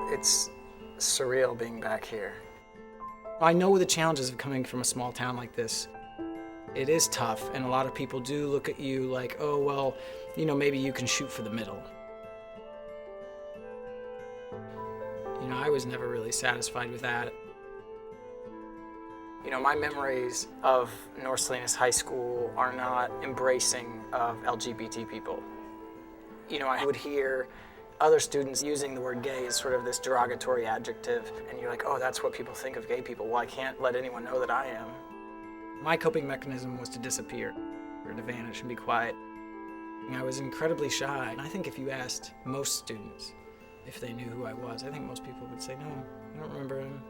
It's surreal being back here. I know the challenges of coming from a small town like this. It is tough, and a lot of people do look at you like, oh, well, you know, maybe you can shoot for the middle. You know, I was never really satisfied with that. You know, my memories of North Salinas High School are not embracing of LGBT people. You know, I would hear other students using the word gay as sort of this derogatory adjective, and you're like, oh, that's what people think of gay people. Well, I can't let anyone know that I am. My coping mechanism was to disappear, or to vanish and be quiet. I was incredibly shy, and I think if you asked most students if they knew who I was, I think most people would say, no, I don't remember him.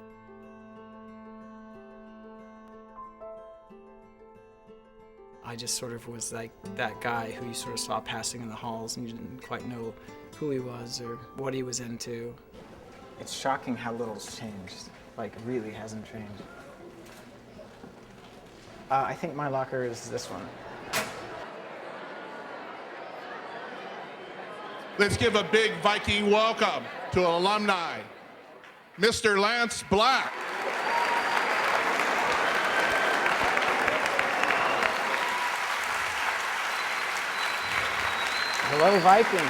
I just sort of was like that guy who you sort of saw passing in the halls and you didn't quite know who he was or what he was into. It's shocking how little's changed, like really hasn't changed. I think my locker is this one. Let's give a big Viking welcome to alumni, Mr. Lance Black. Hello, Vikings.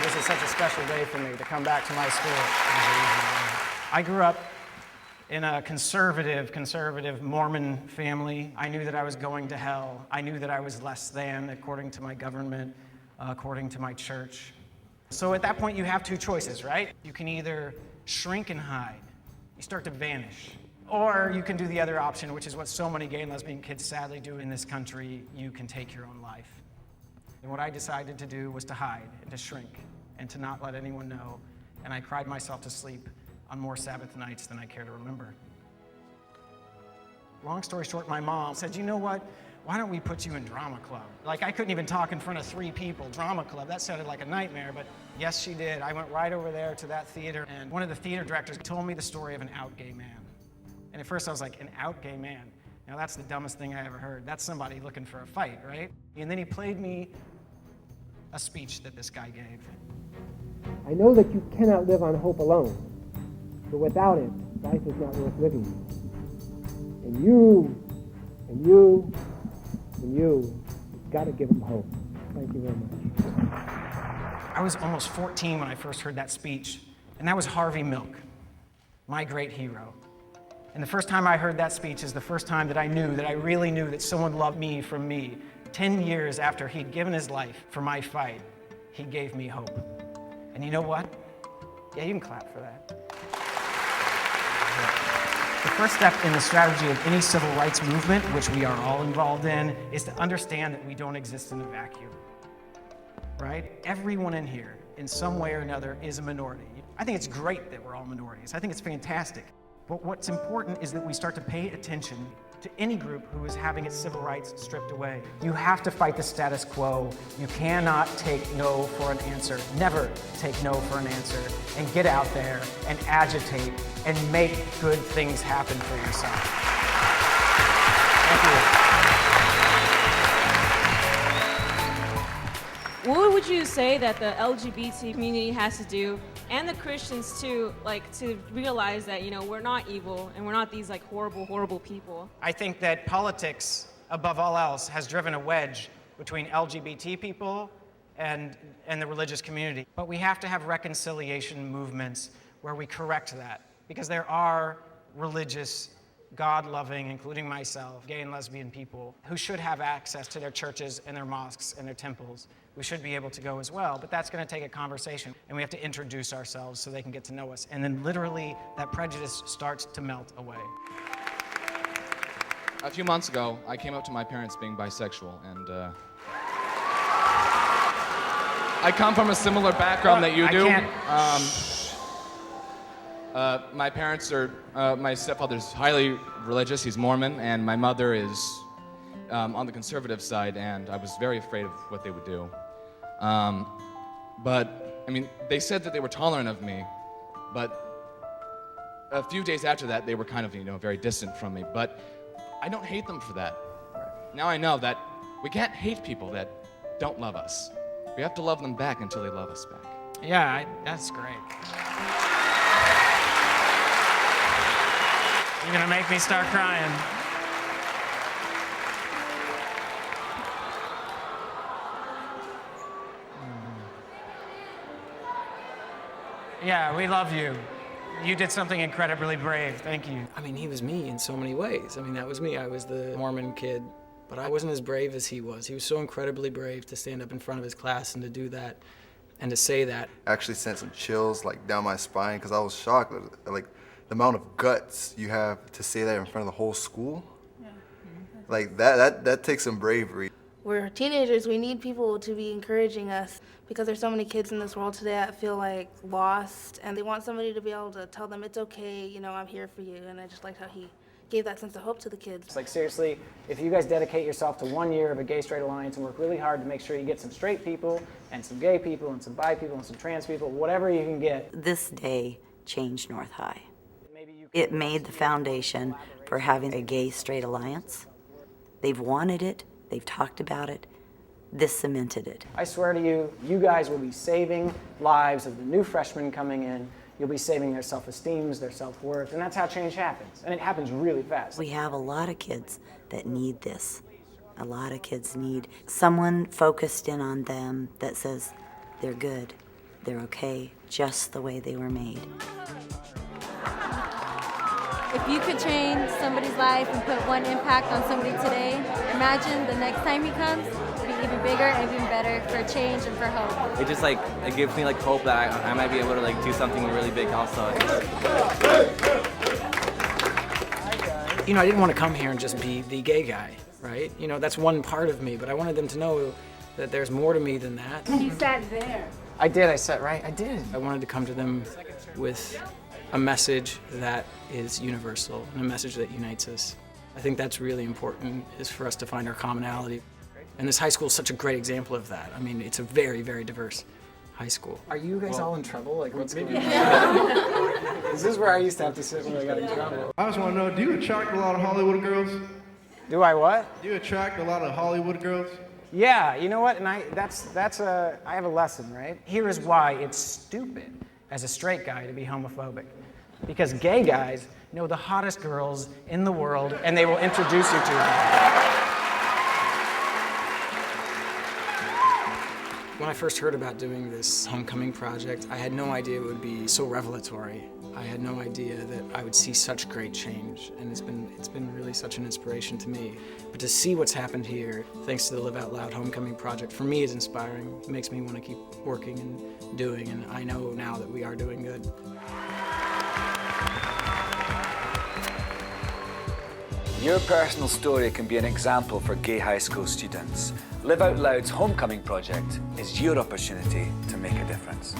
This is such a special day for me to come back to my school. I grew up in a conservative Mormon family. I knew that I was going to hell. I knew that I was less than, according to my government, according to my church. So at that point, you have two choices, right? You can either shrink and hide. You start to vanish. Or you can do the other option, which is what so many gay and lesbian kids sadly do in this country. You can take your own life. And what I decided to do was to hide and to shrink and to not let anyone know. And I cried myself to sleep on more Sabbath nights than I care to remember. Long story short, my mom said, you know what? Why don't we put you in drama club? Like, I couldn't even talk in front of 3 people. Drama club, that sounded like a nightmare, but yes, she did. I went right over there to that theater, and one of the theater directors told me the story of an out gay man. And at first I was like, an out gay man? Now that's the dumbest thing I ever heard. That's somebody looking for a fight, right? And then he played me a speech that this guy gave. I know that you cannot live on hope alone, but without it, life is not worth living. And you've got to give them hope. Thank you very much. I was almost 14 when I first heard that speech, and that was Harvey Milk, my great hero. And the first time I heard that speech is the first time that I really knew that someone loved me from me. 10 years after he'd given his life for my fight, he gave me hope. And you know what? Yeah, you can clap for that. The first step in the strategy of any civil rights movement, which we are all involved in, is to understand that we don't exist in a vacuum, right? Everyone in here, in some way or another, is a minority. I think it's great that we're all minorities. I think it's fantastic. But what's important is that we start to pay attention to any group who is having its civil rights stripped away. You have to fight the status quo. You cannot take no for an answer. Never take no for an answer. And get out there and agitate and make good things happen for yourself. Thank you. What would you say that the LGBT community has to do, and the Christians too, like to realize that, you know, we're not evil and we're not these like horrible people? I think that politics, above all else, has driven a wedge between LGBT people and the religious community. But we have to have reconciliation movements where we correct that, because there are religious, God-loving, including myself, gay and lesbian people who should have access to their churches and their mosques and their temples. We should be able to go as well, but that's going to take a conversation, and we have to introduce ourselves so they can get to know us. And then literally that prejudice starts to melt away. A few months ago, I came up to my parents being bisexual, and I come from a similar background that you do. My parents are, my stepfather's highly religious, he's Mormon, and my mother is on the conservative side, and I was very afraid of what they would do. But, I mean, they said that they were tolerant of me, but a few days after that, they were kind of, you know, very distant from me. But I don't hate them for that. Now I know that we can't hate people that don't love us. We have to love them back until they love us back. Yeah, that's great. You're gonna make me start crying. Yeah, we love you. You did something incredibly brave. Thank you. I mean, he was me in so many ways. I mean, that was me. I was the Mormon kid, but I wasn't as brave as he was. He was so incredibly brave to stand up in front of his class and to do that and to say that. Actually sent some chills like down my spine because I was shocked at, like the amount of guts you have to say that in front of the whole school. Yeah. Like that takes some bravery. We're teenagers, we need people to be encouraging us because there's so many kids in this world today that feel like lost and they want somebody to be able to tell them it's okay, you know, I'm here for you. And I just liked how he gave that sense of hope to the kids. It's like, seriously, if you guys dedicate yourself to 1 year of a gay-straight alliance and work really hard to make sure you get some straight people and some gay people and some bi people and some trans people, whatever you can get. This day changed North High. It made the foundation for having a gay-straight alliance. They've wanted it. They've talked about it. This cemented it. I swear to you, you guys will be saving lives of the new freshmen coming in. You'll be saving their self-esteems, their self-worth, and that's how change happens. And it happens really fast. We have a lot of kids that need this. A lot of kids need someone focused in on them that says they're good, they're okay, just the way they were made. If you could change somebody's life and put one impact on somebody today, imagine the next time he comes, it'll be even bigger and even better for change and for hope. It just it gives me hope that I might be able to do something really big also. You know, I didn't want to come here and just be the gay guy, right? You know, that's one part of me, but I wanted them to know that there's more to me than that. You sat there. I did, I sat right, I did. I wanted to come to them with a message that is universal and a message that unites us. I think that's really important, is for us to find our commonality. And this high school is such a great example of that. I mean, it's a very, very diverse high school. Are you guys all in trouble? Like, what's going on? This is where I used to have to sit when I got in trouble. I just want to know, do you attract a lot of Hollywood girls? Do I what? Do you attract a lot of Hollywood girls? Yeah, you know what? And I have a lesson, right? Here is why it's stupid as a straight guy to be homophobic. Because gay guys know the hottest girls in the world and they will introduce you to them. When I first heard about doing this homecoming project, I had no idea it would be so revelatory. I had no idea that I would see such great change, and it's been really such an inspiration to me. But to see what's happened here, thanks to the Live Out Loud homecoming project, for me is inspiring. It makes me want to keep working and doing, and I know now that we are doing good. Your personal story can be an example for gay high school students. Live Out Loud's homecoming project is your opportunity to make a difference.